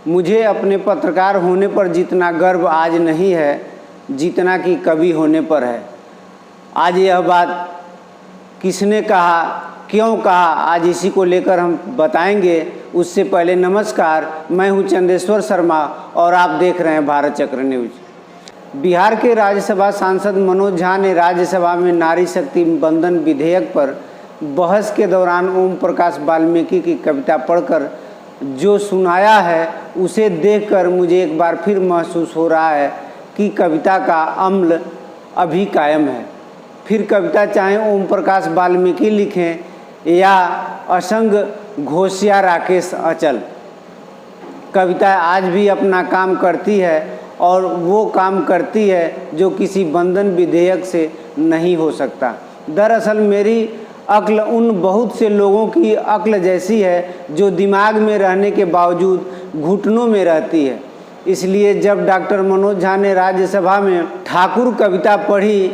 मुझे अपने पत्रकार होने पर जितना गर्व आज नहीं है जितना कि कवि होने पर है। आज यह बात किसने कहा, क्यों कहा, आज इसी को लेकर हम बताएंगे। उससे पहले नमस्कार, मैं हूं चंदेश्वर शर्मा और आप देख रहे हैं भारत चक्र न्यूज। बिहार के राज्यसभा सांसद मनोज झा ने राज्यसभा में नारी शक्ति बंधन विधेयक पर बहस के दौरान ओम प्रकाश वाल्मीकि की कविता पढ़कर जो सुनाया है उसे देखकर मुझे एक बार फिर महसूस हो रहा है कि कविता का अम्ल अभी कायम है। फिर कविता चाहे ओम प्रकाश वाल्मीकि लिखें या असंग घोष या राकेश अचल, कविता आज भी अपना काम करती है और वो काम करती है जो किसी बंधन विधेयक से नहीं हो सकता। दरअसल मेरी अक्ल उन बहुत से लोगों की अक्ल जैसी है जो दिमाग में रहने के बावजूद घुटनों में रहती है। इसलिए जब डॉक्टर मनोज झा ने राज्यसभा में ठाकुर कविता पढ़ी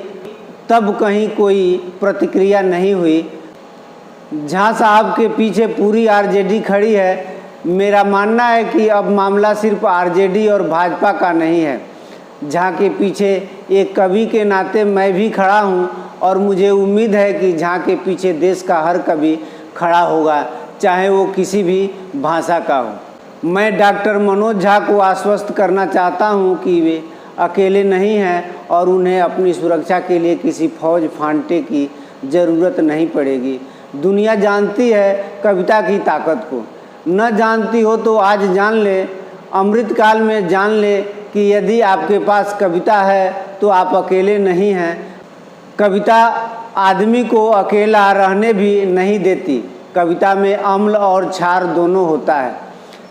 तब कहीं कोई प्रतिक्रिया नहीं हुई। झा साहब के पीछे पूरी आरजेडी खड़ी है। मेरा मानना है कि अब मामला सिर्फ आरजेडी और भाजपा का नहीं है। झा के पीछे एक कवि के नाते मैं भी खड़ा हूं और मुझे उम्मीद है कि झा के पीछे देश का हर कवि खड़ा होगा, चाहे वो किसी भी भाषा का हो। मैं डॉक्टर मनोज झा को आश्वस्त करना चाहता हूं कि वे अकेले नहीं हैं और उन्हें अपनी सुरक्षा के लिए किसी फौज फांटे की ज़रूरत नहीं पड़ेगी। दुनिया जानती है कविता की ताकत को, न जानती हो तो आज जान ले, अमृतकाल में जान ले कि यदि आपके पास कविता है तो आप अकेले नहीं हैं। कविता आदमी को अकेला रहने भी नहीं देती। कविता में अम्ल और क्षार दोनों होता है।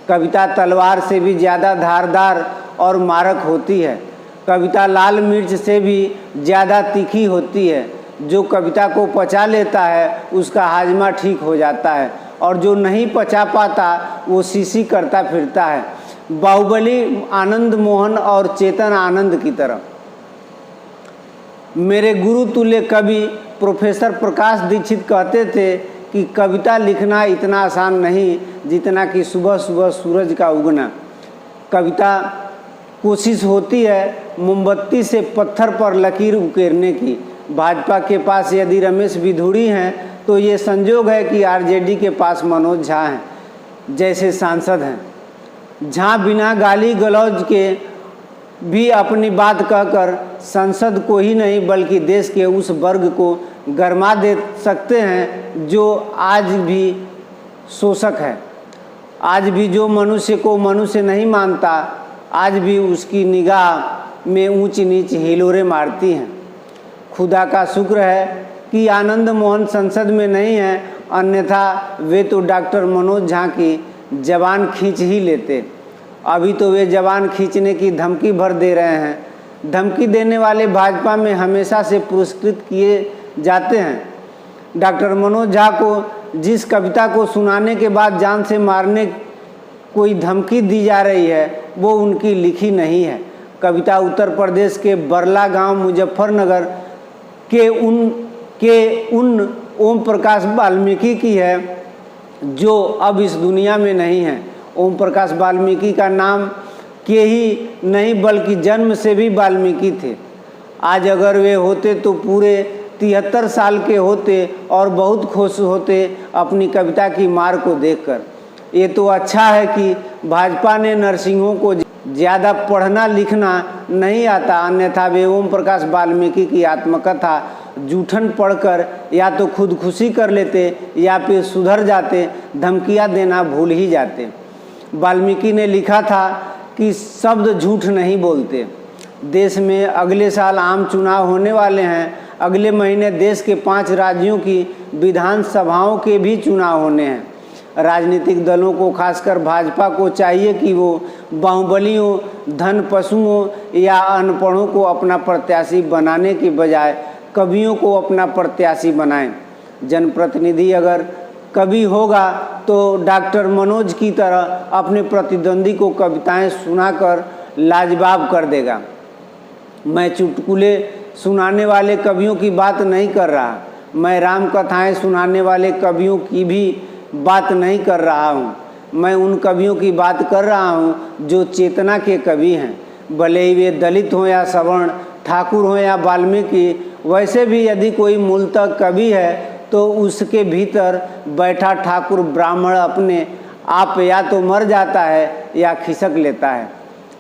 कविता तलवार से भी ज़्यादा धारदार और मारक होती है। कविता लाल मिर्च से भी ज़्यादा तीखी होती है। जो कविता को पचा लेता है उसका हाजमा ठीक हो जाता है और जो नहीं पचा पाता वो शीशी करता फिरता है। बाहुबली आनंद मोहन और चेतन आनंद की तरह। मेरे गुरु तुल्य कवि प्रोफेसर प्रकाश दीक्षित कहते थे कि कविता लिखना इतना आसान नहीं जितना कि सुबह सुबह सूरज का उगना। कविता कोशिश होती है मोमबत्ती से पत्थर पर लकीर उकेरने की। भाजपा के पास यदि रमेश बिधूड़ी हैं तो ये संजोग है कि आरजेडी के पास मनोज झा हैं जैसे सांसद हैं। झा बिना गाली गलौज के भी अपनी बात कहकर संसद को ही नहीं बल्कि देश के उस वर्ग को गरमा दे सकते हैं जो आज भी शोषक है, आज भी जो मनुष्य को मनुष्य नहीं मानता, आज भी उसकी निगाह में ऊंच नीच हिलोरे मारती हैं। खुदा का शुक्र है कि आनंद मोहन संसद में नहीं हैं, अन्यथा वे तो डॉक्टर मनोज झा की जबान खींच ही लेते। अभी तो वे जबान खींचने की धमकी भर दे रहे हैं। धमकी देने वाले भाजपा में हमेशा से पुरस्कृत किए जाते हैं। डॉक्टर मनोज झा को जिस कविता को सुनाने के बाद जान से मारने कोई धमकी दी जा रही है वो उनकी लिखी नहीं है। कविता उत्तर प्रदेश के बरला गांव मुजफ्फरनगर के उन ओम प्रकाश वाल्मीकि की है जो अब इस दुनिया में नहीं है। ओम प्रकाश वाल्मीकि का नाम के ही नहीं बल्कि जन्म से भी वाल्मीकि थे। आज अगर वे होते तो पूरे 73 साल के होते और बहुत खुश होते अपनी कविता की मार को देखकर। ये तो अच्छा है कि भाजपा ने नरसिंहों को ज़्यादा पढ़ना लिखना नहीं आता, अन्यथा वे ओम प्रकाश वाल्मीकि की आत्मकथा जूठन पढ़कर या तो खुदकुशी कर लेते या फिर सुधर जाते, धमकियाँ देना भूल ही जाते। वाल्मीकि ने लिखा था कि शब्द झूठ नहीं बोलते। देश में अगले साल आम चुनाव होने वाले हैं। अगले महीने देश के 5 राज्यों की विधानसभाओं के भी चुनाव होने हैं। राजनीतिक दलों को खासकर भाजपा को चाहिए कि वो बाहुबलियों, धन पशुओं या अनपढ़ों को अपना प्रत्याशी बनाने की बजाय कवियों को अपना प्रत्याशी बनाएं। जनप्रतिनिधि अगर कवि होगा तो डॉक्टर मनोज की तरह अपने प्रतिद्वंदी को कविताएं सुनाकर लाजवाब कर देगा। मैं चुटकुले सुनाने वाले कवियों की बात नहीं कर रहा, मैं राम कथाएं सुनाने वाले कवियों की भी बात नहीं कर रहा हूँ। मैं उन कवियों की बात कर रहा हूँ जो चेतना के कवि हैं, भले ही वे दलित हों या सवर्ण, ठाकुर हों या वाल्मीकि। वैसे भी यदि कोई मूलतः कवि है तो उसके भीतर बैठा ठाकुर ब्राह्मण अपने आप या तो मर जाता है या खिसक लेता है।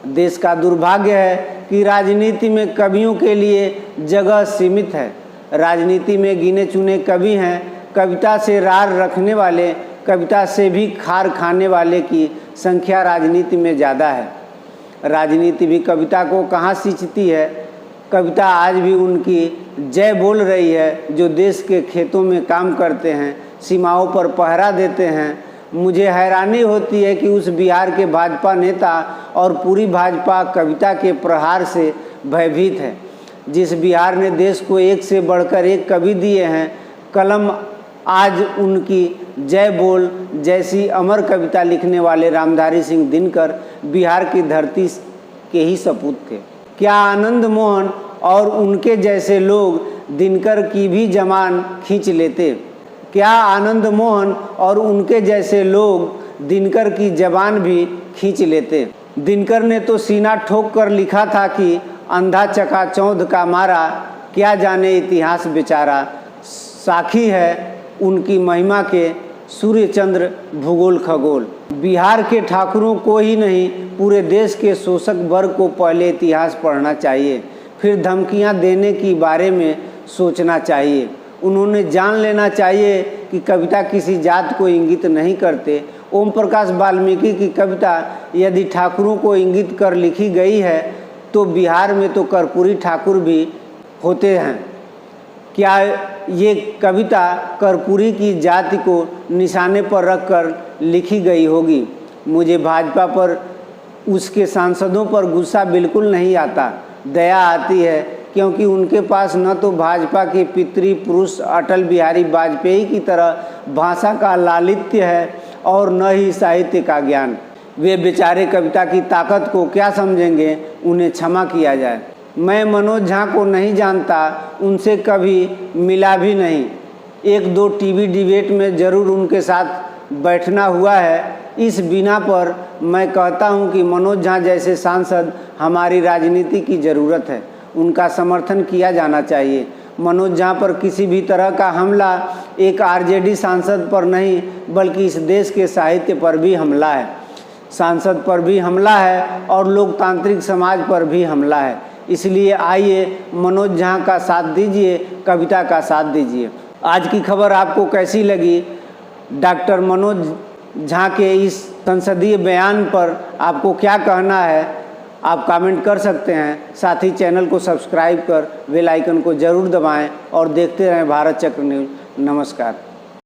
देश का दुर्भाग्य है कि राजनीति में कवियों के लिए जगह सीमित है। राजनीति में गिने चुने कवि हैं। कविता से रार रखने वाले, कविता से भी खार खाने वाले की संख्या राजनीति में ज़्यादा है। राजनीति भी कविता को कहाँ सींचती है। कविता आज भी उनकी जय बोल रही है जो देश के खेतों में काम करते हैं, सीमाओं पर पहरा देते हैं। मुझे हैरानी होती है कि उस बिहार के भाजपा नेता और पूरी भाजपा कविता के प्रहार से भयभीत है। जिस बिहार ने देश को एक से बढ़कर एक कवि दिए हैं, कलम आज उनकी जय बोल जैसी अमर कविता लिखने वाले रामधारी सिंह दिनकर बिहार की धरती के ही सपूत थे। क्या आनंद मोहन और उनके जैसे लोग दिनकर की भी जबान खींच लेते। क्या आनंद मोहन और उनके जैसे लोग दिनकर की जबान भी खींच लेते। दिनकर ने तो सीना ठोक कर लिखा था कि अंधा चकाचौंध का मारा, क्या जाने इतिहास बेचारा। साखी है उनकी महिमा के सूर्य चंद्र भूगोल खगोल। बिहार के ठाकुरों को ही नहीं, पूरे देश के शोषक वर्ग को पहले इतिहास पढ़ना चाहिए, फिर धमकियां देने की बारे में सोचना चाहिए। उन्होंने जान लेना चाहिए कि कविता किसी जात को इंगित नहीं करते। ओम प्रकाश वाल्मीकि की कविता यदि ठाकुरों को इंगित कर लिखी गई है तो बिहार में तो कर्पूरी ठाकुर भी होते हैं। क्या ये कविता कर्पूरी की जाति को निशाने पर रखकर लिखी गई होगी। मुझे भाजपा पर, उसके सांसदों पर गुस्सा बिल्कुल नहीं आता, दया आती है, क्योंकि उनके पास न तो भाजपा के पितृपुरुष अटल बिहारी वाजपेयी की तरह भाषा का लालित्य है और न ही साहित्य का ज्ञान। वे बेचारे कविता की ताकत को क्या समझेंगे, उन्हें क्षमा किया जाए। मैं मनोज झा को नहीं जानता, उनसे कभी मिला भी नहीं। एक दो टीवी डिबेट में ज़रूर उनके साथ बैठना हुआ है। इस बिना पर मैं कहता हूं कि मनोज झा जैसे सांसद हमारी राजनीति की ज़रूरत है, उनका समर्थन किया जाना चाहिए। मनोज झा पर किसी भी तरह का हमला एक आरजेडी सांसद पर नहीं बल्कि इस देश के साहित्य पर भी हमला है, सांसद पर भी हमला है और लोकतांत्रिक समाज पर भी हमला है। इसलिए आइए मनोज झा का साथ दीजिए, कविता का साथ दीजिए। आज की खबर आपको कैसी लगी? डॉक्टर मनोज झा के इस संसदीय बयान पर आपको क्या कहना है? आप कमेंट कर सकते हैं। साथ ही चैनल को सब्सक्राइब कर बेल आइकन को ज़रूर दबाएं और देखते रहें भारत चक्र न्यूज़। नमस्कार।